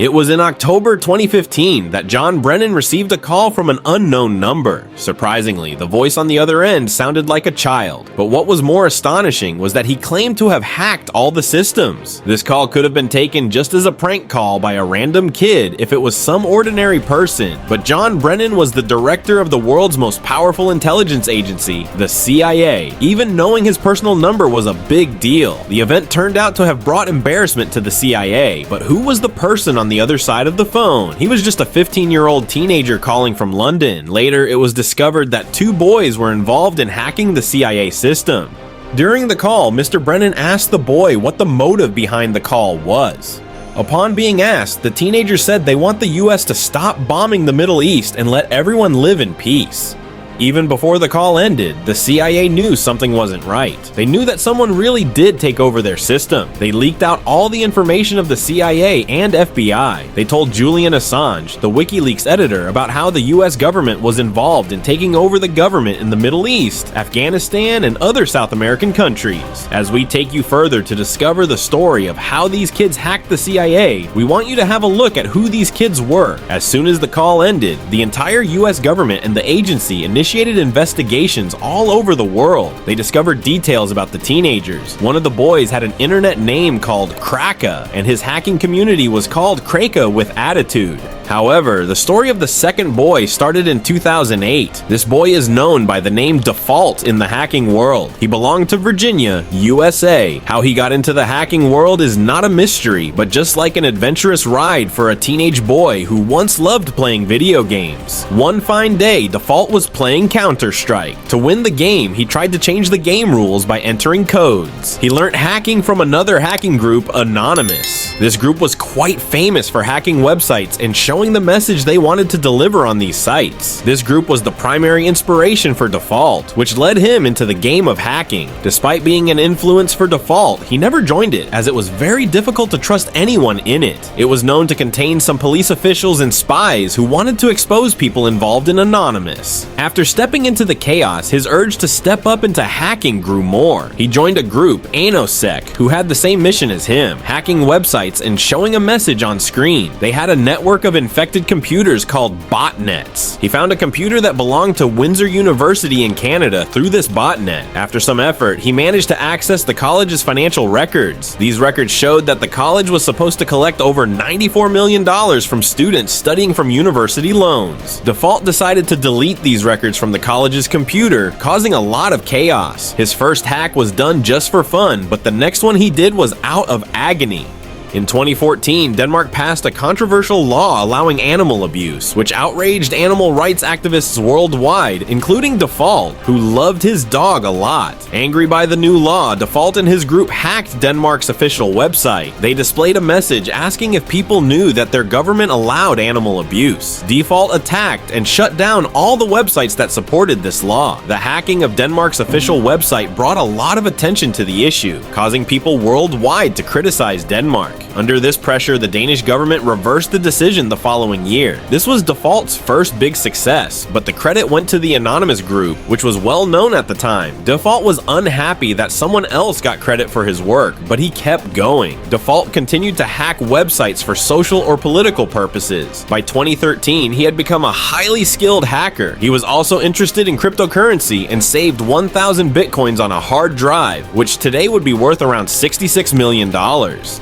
It was in October 2015 that John Brennan received a call from an unknown number. Surprisingly, the voice on the other end sounded like a child. But what was more astonishing was that he claimed to have hacked all the systems. This call could have been taken just as a prank call by a random kid if it was some ordinary person. But John Brennan was the director of the world's most powerful intelligence agency, the CIA. Even knowing his personal number was a big deal. The event turned out to have brought embarrassment to the CIA, but who was the person on the other side of the phone? He was just a 15-year-old teenager calling from London. Later, it was discovered that 2 boys were involved in hacking the CIA system. During the call, Mr. Brennan asked the boy what the motive behind the call was. Upon being asked, the teenager said they want the US to stop bombing the Middle East and let everyone live in peace. Even before the call ended, the CIA knew something wasn't right. They knew that someone really did take over their system. They leaked out all the information of the CIA and FBI. They told Julian Assange, the WikiLeaks editor, about how the US government was involved in taking over the government in the Middle East, Afghanistan, and other South American countries. As we take you further to discover the story of how these kids hacked the CIA, we want you to have a look at who these kids were. As soon as the call ended, the entire US government and the agency initiated investigations all over the world. They discovered details about the teenagers. One of the boys had an internet name called Kraka, and his hacking community was called Kraka with Attitude. However, the story of the second boy started in 2008. This boy is known by the name Default in the hacking world. He belonged to Virginia, USA. How he got into the hacking world is not a mystery, but just like an adventurous ride for a teenage boy who once loved playing video games. One fine day, Default was playing Counter-Strike. To win the game, he tried to change the game rules by entering codes. He learned hacking from another hacking group, Anonymous. This group was quite famous for hacking websites and showing the message they wanted to deliver on these sites. This group was the primary inspiration for Default, which led him into the game of hacking. Despite being an influence for Default, he never joined it, as it was very difficult to trust anyone in it. It was known to contain some police officials and spies who wanted to expose people involved in Anonymous. After stepping into the chaos, his urge to step up into hacking grew more. He joined a group, ANOSEC, who had the same mission as him, hacking websites and showing a message on screen. They had a network of infected computers called botnets. He found a computer that belonged to Windsor University in Canada through this botnet. After some effort, he managed to access the college's financial records. These records showed that the college was supposed to collect over $94 million from students studying from university loans. Default decided to delete these records from the college's computer, causing a lot of chaos. His first hack was done just for fun, but the next one he did was out of agony. In 2014, Denmark passed a controversial law allowing animal abuse, which outraged animal rights activists worldwide, including Default, who loved his dog a lot. Angry by the new law, Default and his group hacked Denmark's official website. They displayed a message asking if people knew that their government allowed animal abuse. Default attacked and shut down all the websites that supported this law. The hacking of Denmark's official website brought a lot of attention to the issue, causing people worldwide to criticize Denmark. Under this pressure, the Danish government reversed the decision the following year. This was Default's first big success, but the credit went to the Anonymous group, which was well known at the time. Default was unhappy that someone else got credit for his work, but he kept going. Default continued to hack websites for social or political purposes. By 2013, he had become a highly skilled hacker. He was also interested in cryptocurrency and saved 1,000 bitcoins on a hard drive, which today would be worth around $66 million.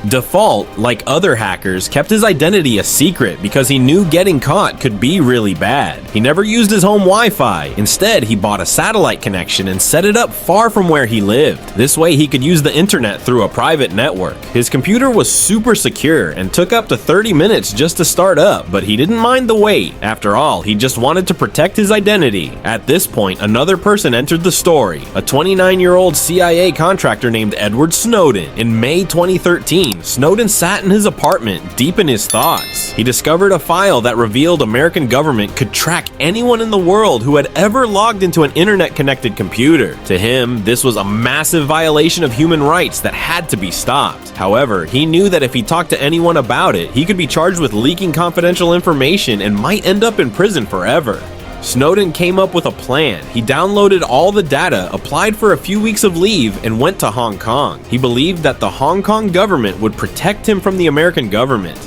Default, like other hackers, kept his identity a secret because he knew getting caught could be really bad. He never used his home Wi-Fi. Instead, he bought a satellite connection and set it up far from where he lived. This way, he could use the internet through a private network. His computer was super secure and took up to 30 minutes just to start up, but he didn't mind the wait. After all, he just wanted to protect his identity. At this point, another person entered the story, a 29-year-old CIA contractor named Edward Snowden. In May 2013, Snowden sat in his apartment, deep in his thoughts. He discovered a file that revealed American government could track anyone in the world who had ever logged into an internet-connected computer. To him, this was a massive violation of human rights that had to be stopped. However, he knew that if he talked to anyone about it, he could be charged with leaking confidential information and might end up in prison forever. Snowden came up with a plan. He downloaded all the data, applied for a few weeks of leave, and went to Hong Kong. He believed that the Hong Kong government would protect him from the American government.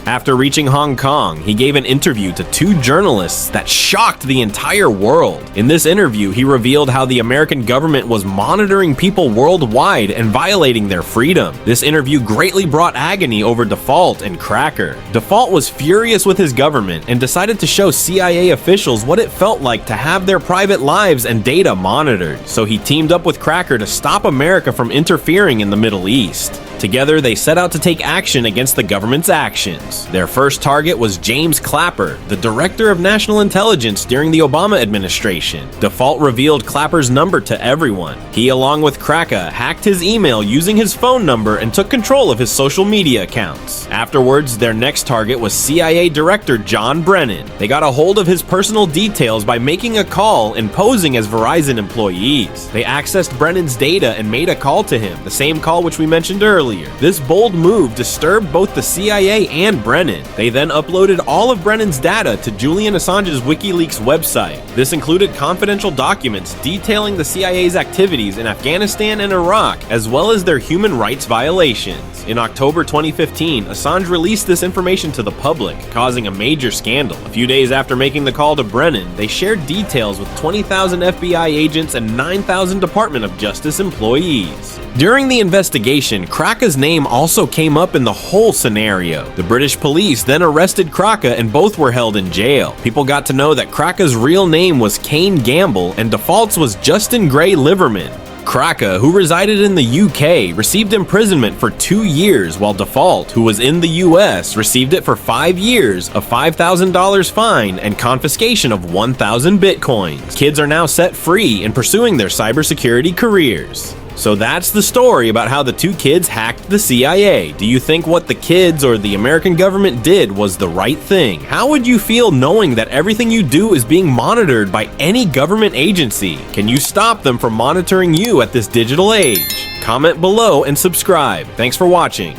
After reaching Hong Kong, he gave an interview to 2 journalists that shocked the entire world. In this interview, he revealed how the American government was monitoring people worldwide and violating their freedom. This interview greatly brought agony over Default and Cracker. Default was furious with his government and decided to show CIA officials what it felt like to have their private lives and data monitored. So he teamed up with Cracker to stop America from interfering in the Middle East. Together, they set out to take action against the government's actions. Their first target was James Clapper, the Director of National Intelligence during the Obama administration. Default revealed Clapper's number to everyone. He, along with Cracker, hacked his email using his phone number and took control of his social media accounts. Afterwards, their next target was CIA Director John Brennan. They got a hold of his personal details by making a call and posing as Verizon employees. They accessed Brennan's data and made a call to him, the same call which we mentioned earlier. This bold move disturbed both the CIA and Brennan. They then uploaded all of Brennan's data to Julian Assange's WikiLeaks website. This included confidential documents detailing the CIA's activities in Afghanistan and Iraq, as well as their human rights violations. In October 2015, Assange released this information to the public, causing a major scandal. A few days after making the call to Brennan, they shared details with 20,000 FBI agents and 9,000 Department of Justice employees. During the investigation, Cracker's name also came up in the whole scenario. The British police then arrested Cracker and both were held in jail. People got to know that Cracker's real name was Kane Gamble and Default's was Justin Gray Liverman. Cracker, who resided in the UK, received imprisonment for 2 years, while Default, who was in the US, received it for 5 years, a $5,000 fine, and confiscation of 1,000 bitcoins. Kids are now set free and pursuing their cybersecurity careers. So that's the story about how the 2 kids hacked the CIA. Do you think what the kids or the American government did was the right thing? How would you feel knowing that everything you do is being monitored by any government agency? Can you stop them from monitoring you at this digital age? Comment below and subscribe. Thanks for watching.